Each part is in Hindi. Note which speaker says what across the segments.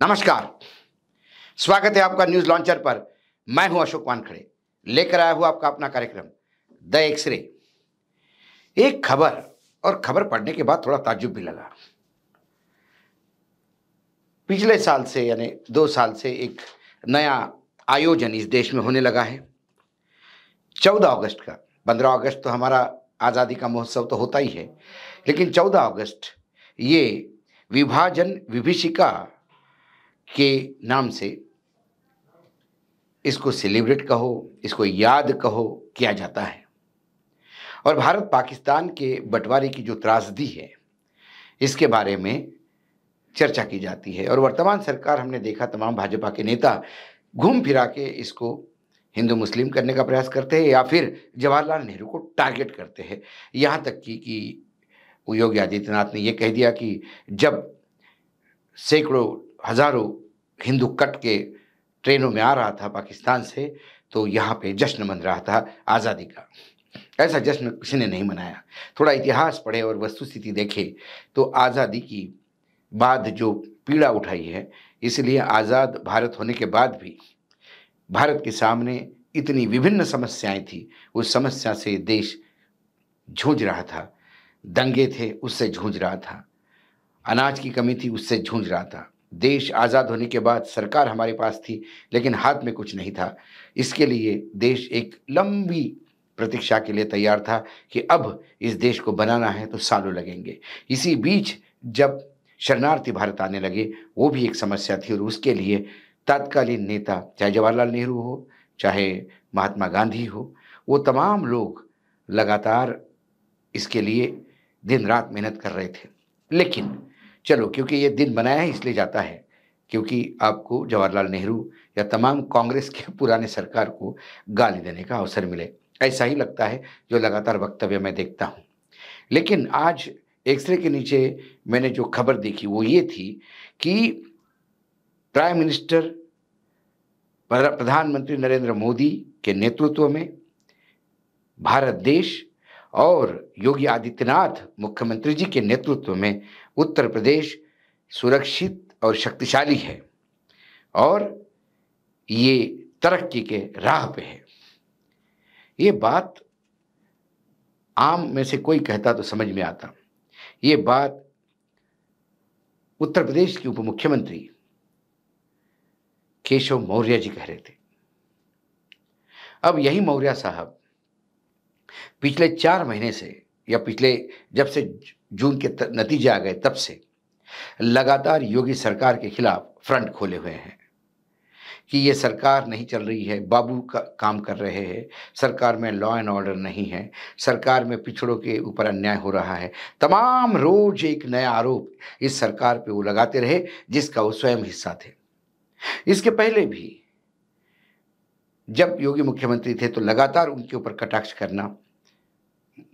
Speaker 1: नमस्कार। स्वागत है आपका न्यूज लॉन्चर पर। मैं हूं अशोक वानखड़े, लेकर आया हूं आपका अपना कार्यक्रम द एक्सरे। एक खबर और खबर पढ़ने के बाद थोड़ा ताज्जुब भी लगा। पिछले साल से यानी 2 साल से एक नया आयोजन इस देश में होने लगा है। 14 अगस्त का, 15 अगस्त तो हमारा आज़ादी का महोत्सव तो होता ही है, लेकिन 14 अगस्त ये विभाजन विभीषिका के नाम से इसको सेलिब्रेट कहो, इसको याद कहो, किया जाता है। और भारत पाकिस्तान के बंटवारे की जो त्रासदी है, इसके बारे में चर्चा की जाती है। और वर्तमान सरकार, हमने देखा, तमाम भाजपा के नेता घूम फिरा के इसको हिंदू मुस्लिम करने का प्रयास करते हैं या फिर जवाहरलाल नेहरू को टारगेट करते हैं। यहाँ तक कि योगी आदित्यनाथ ने यह कह दिया कि जब सैकड़ों हजारों हिंदू कट के ट्रेनों में आ रहा था पाकिस्तान से, तो यहाँ पे जश्न मन रहा था आज़ादी का। ऐसा जश्न किसी ने नहीं मनाया। थोड़ा इतिहास पढ़े और वस्तुस्थिति देखे तो आज़ादी की बाद जो पीड़ा उठाई है, इसलिए आज़ाद भारत होने के बाद भी भारत के सामने इतनी विभिन्न समस्याएं थी। उस समस्या से देश जूझ रहा था। दंगे थे, उससे जूझ रहा था। अनाज की कमी थी, उससे जूझ रहा था। देश आज़ाद होने के बाद सरकार हमारे पास थी, लेकिन हाथ में कुछ नहीं था। इसके लिए देश एक लंबी प्रतीक्षा के लिए तैयार था कि अब इस देश को बनाना है तो सालों लगेंगे। इसी बीच जब शरणार्थी भारत आने लगे, वो भी एक समस्या थी। और उसके लिए तत्कालीन नेता, चाहे जवाहरलाल नेहरू हो, चाहे महात्मा गांधी हो, वो तमाम लोग लगातार इसके लिए दिन रात मेहनत कर रहे थे। लेकिन चलो, क्योंकि ये दिन बनाया है इसलिए जाता है क्योंकि आपको जवाहरलाल नेहरू या तमाम कांग्रेस के पुराने सरकार को गाली देने का अवसर मिले, ऐसा ही लगता है जो लगातार वक्तव्य मैं देखता हूँ। लेकिन आज एक्सरे के नीचे मैंने जो खबर देखी वो ये थी कि प्राइम मिनिस्टर, प्रधानमंत्री नरेंद्र मोदी के नेतृत्व में भारत देश और योगी आदित्यनाथ मुख्यमंत्री जी के नेतृत्व में उत्तर प्रदेश सुरक्षित और शक्तिशाली है और ये तरक्की के राह पे है। ये बात आम में से कोई कहता तो समझ में आता। ये बात उत्तर प्रदेश के उप मुख्यमंत्री केशव मौर्य जी कह रहे थे। अब यही मौर्य साहब पिछले 4 महीने से, या पिछले जब से जून के नतीजे आ गए तब से लगातार योगी सरकार के खिलाफ फ्रंट खोले हुए हैं कि ये सरकार नहीं चल रही है, बाबू का काम कर रहे हैं, सरकार में लॉ एंड ऑर्डर नहीं है, सरकार में पिछड़ों के ऊपर अन्याय हो रहा है। तमाम रोज एक नया आरोप इस सरकार पे वो लगाते रहे जिसका वो स्वयं हिस्सा थे। इसके पहले भी जब योगी मुख्यमंत्री थे तो लगातार उनके ऊपर कटाक्ष करना,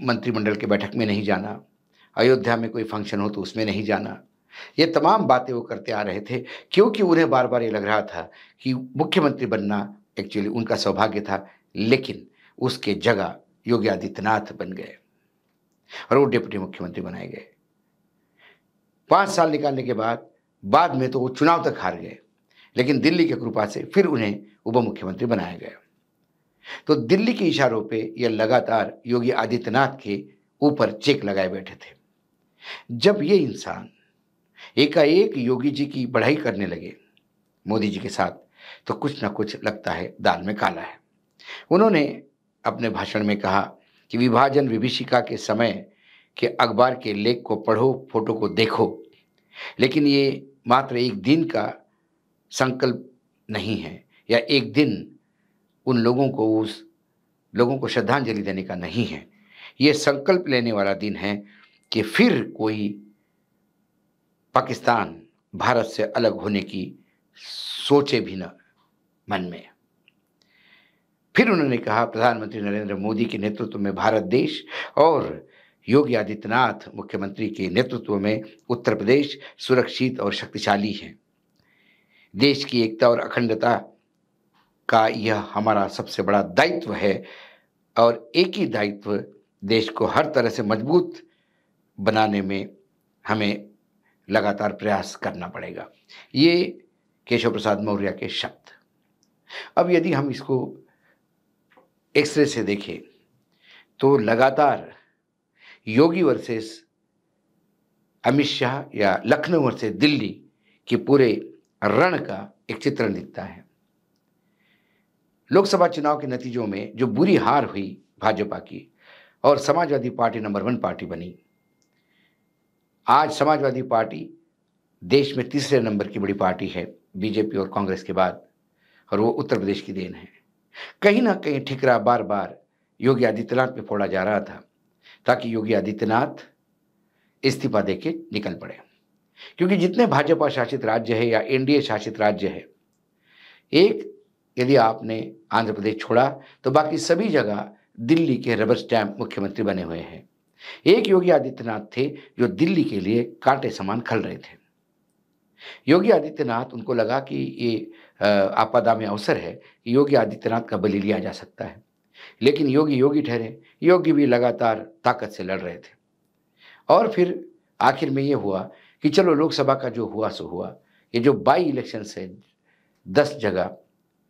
Speaker 1: मंत्रिमंडल के बैठक में नहीं जाना, अयोध्या में कोई फंक्शन हो तो उसमें नहीं जाना, ये तमाम बातें वो करते आ रहे थे क्योंकि उन्हें बार बार ये लग रहा था कि मुख्यमंत्री बनना एक्चुअली उनका सौभाग्य था। लेकिन उसके जगह योगी आदित्यनाथ बन गए और वो डिप्टी मुख्यमंत्री बनाए गए। 5 साल निकालने के बाद में तो वो चुनाव तक हार गए, लेकिन दिल्ली की कृपा से फिर उन्हें उप मुख्यमंत्री बनाया गया। तो दिल्ली के इशारों पे ये लगातार योगी आदित्यनाथ के ऊपर चेक लगाए बैठे थे। जब ये इंसान एकाएक योगी जी की बढ़ाई करने लगे मोदी जी के साथ, तो कुछ ना कुछ लगता है दाल में काला है। उन्होंने अपने भाषण में कहा कि विभाजन विभीषिका के समय के अखबार के लेख को पढ़ो, फोटो को देखो, लेकिन ये मात्र एक दिन का संकल्प नहीं है या एक दिन उन लोगों को श्रद्धांजलि देने का नहीं है। ये संकल्प लेने वाला दिन है कि फिर कोई पाकिस्तान भारत से अलग होने की सोचे भी न मन में। फिर उन्होंने कहा, प्रधानमंत्री नरेंद्र मोदी के नेतृत्व में भारत देश और योगी आदित्यनाथ मुख्यमंत्री के नेतृत्व में उत्तर प्रदेश सुरक्षित और शक्तिशाली है। देश की एकता और अखंडता का यह हमारा सबसे बड़ा दायित्व है और एक ही दायित्व देश को हर तरह से मजबूत बनाने में हमें लगातार प्रयास करना पड़ेगा। ये केशव प्रसाद मौर्य के शब्द। अब यदि हम इसको एक्सरे से देखें तो लगातार योगी वर्सेस अमित शाह या लखनऊ वर्सेस दिल्ली के पूरे रण का एक चित्रण दिखता है। लोकसभा चुनाव के नतीजों में जो बुरी हार हुई भाजपा की और समाजवादी पार्टी नंबर 1 पार्टी बनी, आज समाजवादी पार्टी देश में तीसरे नंबर की बड़ी पार्टी है बीजेपी और कांग्रेस के बाद, और वो उत्तर प्रदेश की देन है। कहीं ना कहीं ठिकरा बार बार योगी आदित्यनाथ पे फोड़ा जा रहा था ताकि योगी आदित्यनाथ इस्तीफा देके निकल पड़े, क्योंकि जितने भाजपा शासित राज्य है या एनडीए शासित राज्य है, एक यदि आपने आंध्र प्रदेश छोड़ा तो बाकी सभी जगह दिल्ली के रबर स्टैंप मुख्यमंत्री बने हुए हैं। एक योगी आदित्यनाथ थे जो दिल्ली के लिए कांटे समान खल रहे थे। योगी आदित्यनाथ, उनको लगा कि ये आपदा में अवसर है कि योगी आदित्यनाथ का बलि लिया जा सकता है, लेकिन योगी योगी ठहरे। योगी भी लगातार ताकत से लड़ रहे थे और फिर आखिर में ये हुआ कि चलो लोकसभा का जो हुआ सो हुआ। ये जो बाई इलेक्शन है 10 जगह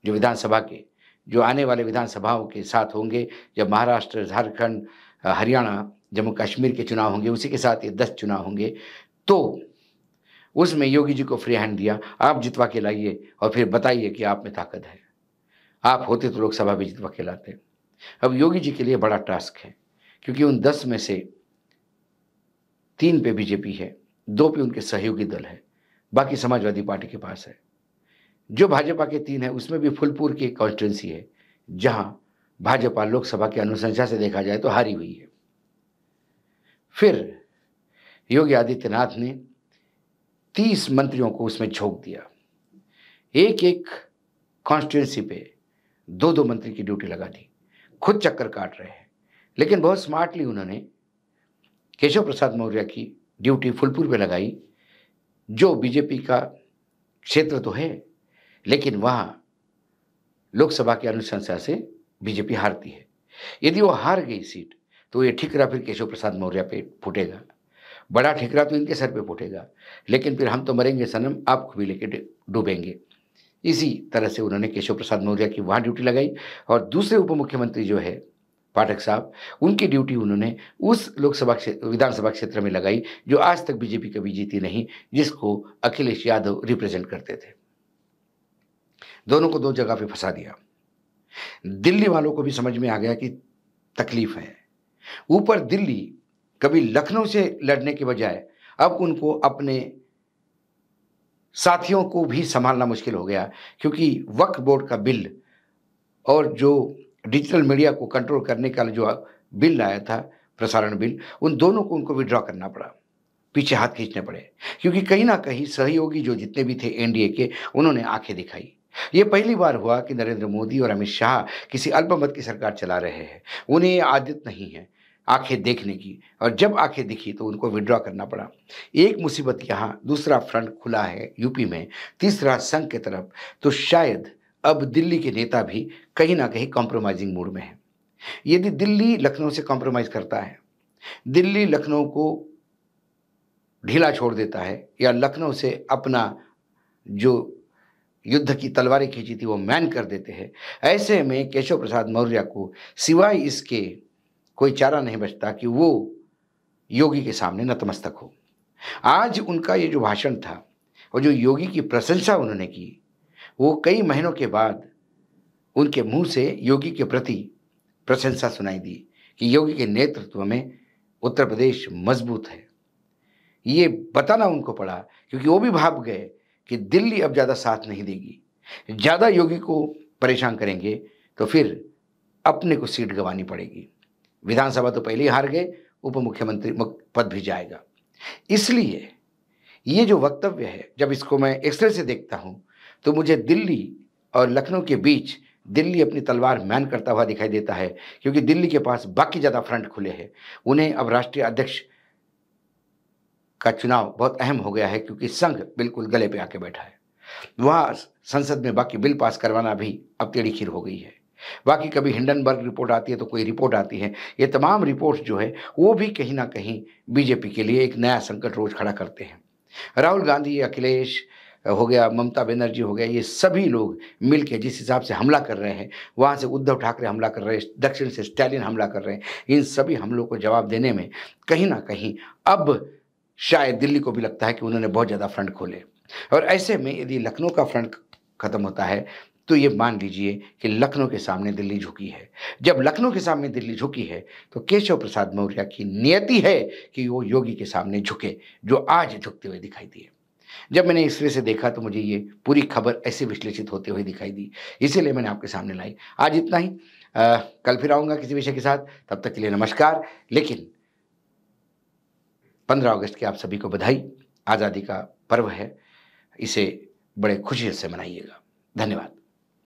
Speaker 1: जो विधानसभा के, जो आने वाले विधानसभाओं के साथ होंगे, जब महाराष्ट्र, झारखंड, हरियाणा, जम्मू कश्मीर के चुनाव होंगे, उसी के साथ ये 10 चुनाव होंगे, तो उसमें योगी जी को फ्री हैंड दिया, आप जितवा के लाइए और फिर बताइए कि आप में ताकत है। आप होते तो लोकसभा भी जितवा के लाते। अब योगी जी के लिए बड़ा टास्क है, क्योंकि उन 10 में से 3 पे बीजेपी है, 2 पे उनके सहयोगी दल है, बाकी समाजवादी पार्टी के पास है। जो भाजपा के 3 है उसमें भी फुलपुर की कॉन्स्टिट्यूंसी है जहां भाजपा लोकसभा की अनुशंसा से देखा जाए तो हारी हुई है। फिर योगी आदित्यनाथ ने 30 मंत्रियों को उसमें झोंक दिया। एक एक कॉन्स्टिट्यूंसी पे 2-2 मंत्री की ड्यूटी लगा दी। खुद चक्कर काट रहे हैं, लेकिन बहुत स्मार्टली उन्होंने केशव प्रसाद मौर्य की ड्यूटी फुलपुर पे लगाई, जो बीजेपी का क्षेत्र तो है, लेकिन वहां लोकसभा की अनुशंसा से बीजेपी हारती है। यदि वो हार गई सीट तो ये ठिकरा फिर केशव प्रसाद मौर्य पे फूटेगा। बड़ा ठिकरा तो इनके सर पे फूटेगा, लेकिन फिर हम तो मरेंगे सनम, आपको भी लेके डूबेंगे। इसी तरह से उन्होंने केशव प्रसाद मौर्य की वहां ड्यूटी लगाई और दूसरे उप मुख्यमंत्री जो है पाठक साहब, उनकी ड्यूटी उन्होंने उस लोकसभा विधानसभा क्षेत्र में लगाई जो आज तक बीजेपी कभी जीती नहीं, जिसको अखिलेश यादव रिप्रेजेंट करते थे। दोनों को 2 जगह पे फंसा दिया। दिल्ली वालों को भी समझ में आ गया कि तकलीफ है। ऊपर दिल्ली कभी लखनऊ से लड़ने के बजाय अब उनको अपने साथियों को भी संभालना मुश्किल हो गया, क्योंकि वक्फ बोर्ड का बिल और जो डिजिटल मीडिया को कंट्रोल करने का जो बिल आया था, प्रसारण बिल, उन दोनों को उनको विड्रॉ करना पड़ा, पीछे हाथ खींचने पड़े, क्योंकि कहीं ना कहीं सहयोगी जो जितने भी थे एनडीए के, उन्होंने आंखें दिखाई। ये पहली बार हुआ कि नरेंद्र मोदी और अमित शाह किसी अल्पमत की सरकार चला रहे हैं। उन्हें ये आदत नहीं है आंखें देखने की, और जब आंखें दिखी तो उनको विड्रॉ करना पड़ा। एक मुसीबत यहाँ, दूसरा फ्रंट खुला है यूपी में, तीसरा संघ की तरफ, तो शायद अब दिल्ली के नेता भी कहीं ना कहीं कॉम्प्रोमाइजिंग मूड में है। यदि दिल्ली लखनऊ से कॉम्प्रोमाइज करता है, दिल्ली लखनऊ को ढीला छोड़ देता है, या लखनऊ से अपना जो युद्ध की तलवारें खींची थी वो मैन कर देते हैं, ऐसे में केशव प्रसाद मौर्य को सिवाय इसके कोई चारा नहीं बचता कि वो योगी के सामने नतमस्तक हो। आज उनका ये जो भाषण था और जो योगी की प्रशंसा उन्होंने की, वो कई महीनों के बाद उनके मुंह से योगी के प्रति प्रशंसा सुनाई दी कि योगी के नेतृत्व में उत्तर प्रदेश मजबूत है। ये बताना उनको पड़ा, क्योंकि वो भी भाप गए कि दिल्ली अब ज़्यादा साथ नहीं देगी, ज़्यादा योगी को परेशान करेंगे तो फिर अपने को सीट गंवानी पड़ेगी। विधानसभा तो पहले ही हार गए, उप मुख्यमंत्री पद भी जाएगा। इसलिए ये जो वक्तव्य है, जब इसको मैं एक्सरे से देखता हूँ तो मुझे दिल्ली और लखनऊ के बीच दिल्ली अपनी तलवार मैन करता हुआ दिखाई देता है, क्योंकि दिल्ली के पास बाकी ज़्यादा फ्रंट खुले हैं। उन्हें अब राष्ट्रीय अध्यक्ष का चुनाव बहुत अहम हो गया है, क्योंकि संघ बिल्कुल गले पे आके बैठा है। वहाँ संसद में बाकी बिल पास करवाना भी अब टेढ़ी खीर हो गई है। बाकी कभी हिंडनबर्ग रिपोर्ट आती है तो कोई रिपोर्ट आती है, ये तमाम रिपोर्ट्स जो है वो भी कहीं ना कहीं बीजेपी के लिए एक नया संकट रोज खड़ा करते हैं। राहुल गांधी, अखिलेश, हो गया, ममता बनर्जी हो गया, ये सभी लोग मिलके जिस हिसाब से हमला कर रहे हैं, वहाँ से उद्धव ठाकरे हमला कर रहे हैं, दक्षिण से स्टालिन हमला कर रहे हैं, इन सभी हमलों को जवाब देने में कहीं न कहीं अब शायद दिल्ली को भी लगता है कि उन्होंने बहुत ज़्यादा फ्रंट खोले। और ऐसे में यदि लखनऊ का फ्रंट खत्म होता है, तो ये मान लीजिए कि लखनऊ के सामने दिल्ली झुकी है। जब लखनऊ के सामने दिल्ली झुकी है, तो केशव प्रसाद मौर्य की नियति है कि वो योगी के सामने झुके, जो आज झुकते हुए दिखाई दिए। जब मैंने इस तरह से देखा तो मुझे ये पूरी खबर ऐसे विश्लेषित होते हुए दिखाई दी, इसीलिए मैंने आपके सामने लाई। आज इतना ही। कल फिर आऊँगा किसी विषय के साथ, तब तक के लिए नमस्कार। लेकिन 15 अगस्त की आप सभी को बधाई। आज़ादी का पर्व है, इसे बड़े खुशी से मनाइएगा। धन्यवाद।